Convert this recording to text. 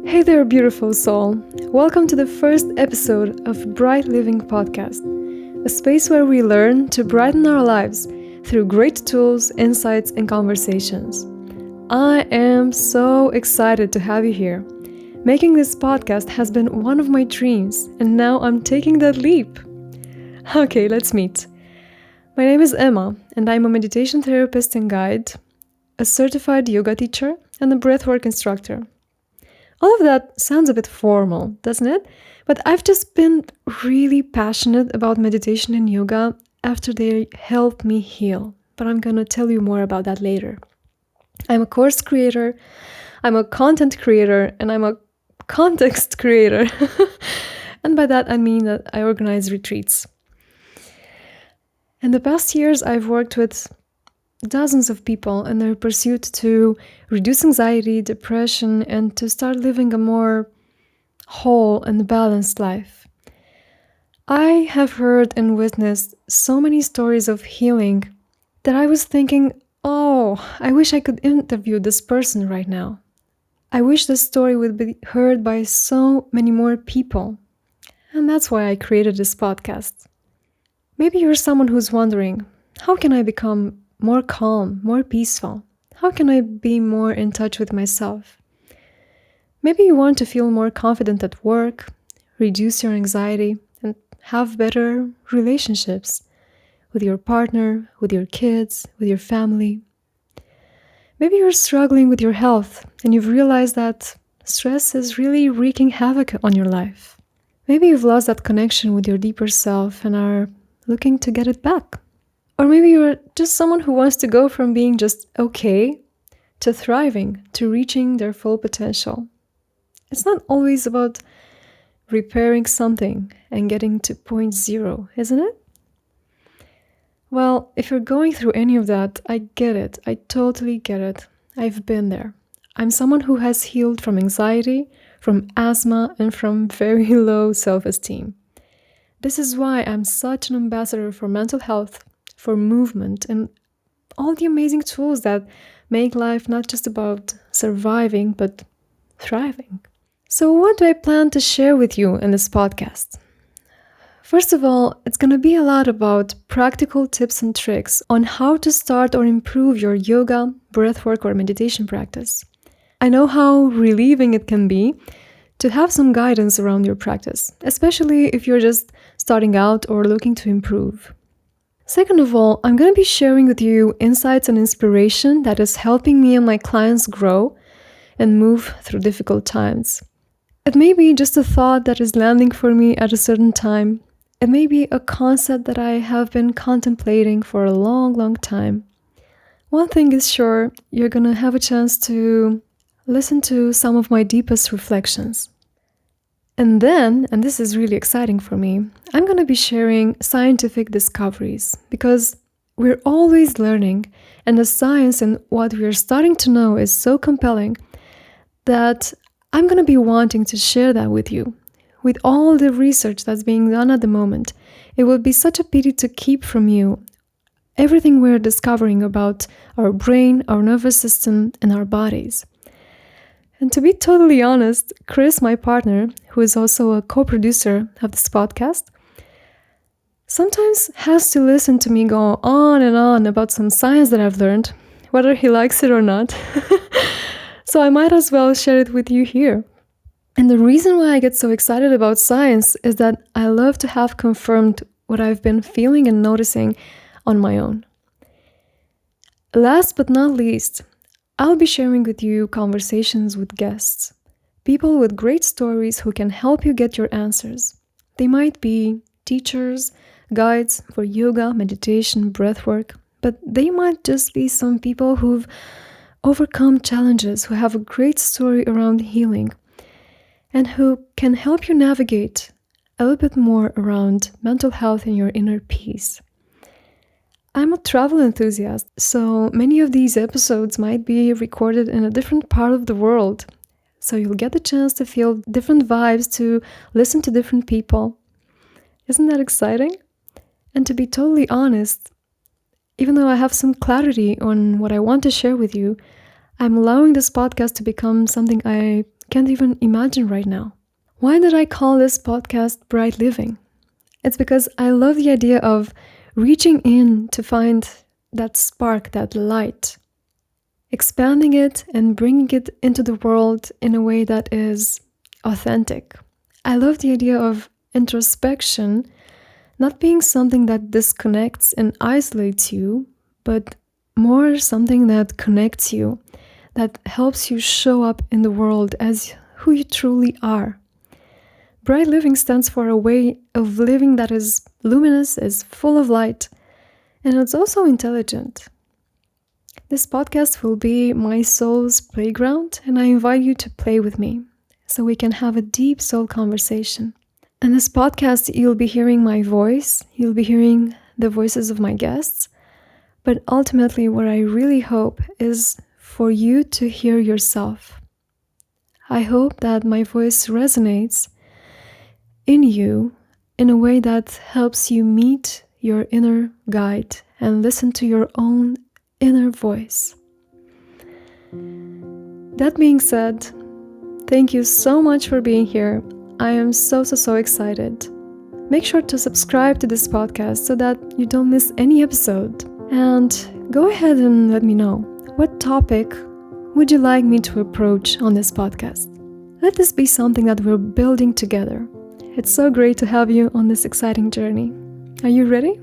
Hey there, beautiful soul. Welcome to the first episode of Bright Living Podcast, a space where we learn to brighten our lives through great tools, insights, and conversations. I am so excited to have you here. Making this podcast has been one of my dreams, and now I'm taking that leap. Okay, let's meet. My name is Emma, and I'm a meditation therapist and guide, a certified yoga teacher, and a breathwork instructor. All of that sounds a bit formal, doesn't it? But I've just been really passionate about meditation and yoga after they helped me heal. But I'm going to tell you more about that later. I'm a course creator, I'm a content creator, and I'm a context creator. And by that I mean that I organize retreats. In the past years, I've worked with dozens of people in their pursuit to reduce anxiety, depression, and to start living a more whole and balanced life. I have heard and witnessed so many stories of healing that I was thinking, oh, I wish I could interview this person right now. I wish this story would be heard by so many more people. And that's why I created this podcast. Maybe you're someone who's wondering, how can I become more calm, more peaceful? How can I be more in touch with myself? Maybe you want to feel more confident at work, reduce your anxiety, and have better relationships with your partner, with your kids, with your family. Maybe you're struggling with your health and you've realized that stress is really wreaking havoc on your life. Maybe you've lost that connection with your deeper self and are looking to get it back. Or maybe you're just someone who wants to go from being just okay to thriving, to reaching their full potential. It's not always about repairing something and getting to point zero, isn't it? Well, if you're going through any of that, I get it. I totally get it. I've been there. I'm someone who has healed from anxiety, from asthma, and from very low self-esteem. This is why I'm such an ambassador for mental health, for movement, and all the amazing tools that make life not just about surviving, but thriving. So what do I plan to share with you in this podcast? First of all, it's going to be a lot about practical tips and tricks on how to start or improve your yoga, breathwork, or meditation practice. I know how relieving it can be to have some guidance around your practice, especially if you're just starting out or looking to improve. Second of all, I'm going to be sharing with you insights and inspiration that is helping me and my clients grow and move through difficult times. It may be just a thought that is landing for me at a certain time. It may be a concept that I have been contemplating for a long, long time. One thing is sure, you're going to have a chance to listen to some of my deepest reflections. And then, and this is really exciting for me, I'm going to be sharing scientific discoveries because we're always learning, and the science and what we're starting to know is so compelling that I'm going to be wanting to share that with you. With all the research that's being done at the moment, it would be such a pity to keep from you everything we're discovering about our brain, our nervous system, and our bodies. And to be totally honest, Chris, my partner, who is also a co-producer of this podcast, sometimes has to listen to me go on and on about some science that I've learned, whether he likes it or not. So I might as well share it with you here. And the reason why I get so excited about science is that I love to have confirmed what I've been feeling and noticing on my own. Last but not least, I'll be sharing with you conversations with guests, people with great stories who can help you get your answers. They might be teachers, guides for yoga, meditation, breathwork, but they might just be some people who've overcome challenges, who have a great story around healing, and who can help you navigate a little bit more around mental health and your inner peace. I'm a travel enthusiast, so many of these episodes might be recorded in a different part of the world. So you'll get the chance to feel different vibes, to listen to different people. Isn't that exciting? And to be totally honest, even though I have some clarity on what I want to share with you, I'm allowing this podcast to become something I can't even imagine right now. Why did I call this podcast Bright Living? It's because I love the idea of reaching in to find that spark, that light, expanding it and bringing it into the world in a way that is authentic. I love the idea of introspection not being something that disconnects and isolates you, but more something that connects you, that helps you show up in the world as who you truly are. Bright living stands for a way of living that is luminous, is full of light, and it's also intelligent. This podcast will be my soul's playground, and I invite you to play with me so we can have a deep soul conversation. In this podcast, you'll be hearing my voice, you'll be hearing the voices of my guests, but ultimately what I really hope is for you to hear yourself. I hope that my voice resonates in you in a way that helps you meet your inner guide and listen to your own inner voice. That being said, thank you so much for being here. I am so excited. Make sure to subscribe to this podcast so that you don't miss any episode. And go ahead and let me know, what topic would you like me to approach on this podcast? Let this be something that we're building together. It's so great to have you on this exciting journey. Are you ready?